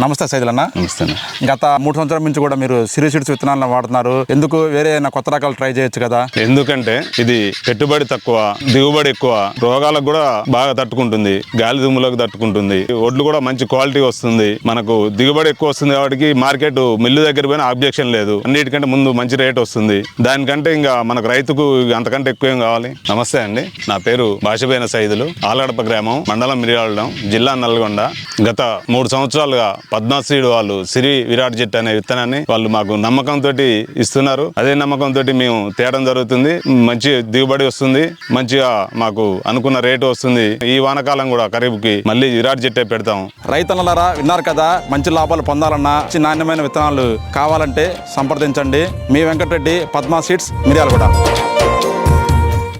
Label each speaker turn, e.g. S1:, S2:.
S1: నమస్తే సైదులన్న.
S2: నమస్తే.
S1: గత 3 సంవత్సరాల నుంచి కూడా మీరు సిరి సీడ్స్ విత్తనాలను వాడుతున్నారు. ఎందుకు వేరే కొత్త రకాలు ట్రై చేయొచ్చు కదా?
S2: ఎందుకంటే ఇది పెట్టుబడి తక్కువ, దిగుబడి ఎక్కువ, రోగాలకు కూడా బాగా తట్టుకుంటుంది, గాలి దుమ్ములకు తట్టుకుంటుంది, ఒడ్లు కూడా మంచి క్వాలిటీ వస్తుంది, మనకు దిగుబడి ఎక్కువ వస్తుంది. కాబట్టి మార్కెట్ మిల్లు దగ్గర పోయినా ఆబ్జెక్షన్ లేదు. అన్నిటికంటే ముందు మంచి రేట్ వస్తుంది. దానికంటే ఇంకా మనకు రైతుకు అంతకంటే ఎక్కువ ఏం కావాలి. నమస్తే అండి, నా పేరు భాషబైన సైదులు, ఆలగడప గ్రామం, మండలం మిర్యాలగూడెం, జిల్లా నల్గొండ. గత 3 సంవత్సరాలుగా పద్మా సీడ్ వాళ్ళు సిరి విరాట్ జెట్ అనే విత్తనాన్ని వాళ్ళు మాకు నమ్మకంతో ఇస్తున్నారు. అదే నమ్మకంతో మేము తేయడం జరుగుతుంది. మంచి దిగుబడి వస్తుంది, మంచిగా మాకు అనుకున్న రేటు వస్తుంది. ఈ వానకాలం కూడా ఖరీఫ్కి మళ్ళీ విరాట్ జెట్టే పెడతాం.
S1: రైతన్నలారా విన్నారు కదా, మంచి లాభాలు పొందాలన్నా, నాణ్యమైన విత్తనాలు కావాలంటే సంప్రదించండి. మీ వెంకటరెడ్డి, పద్మా సీడ్స్, మిర్యాలగూడ.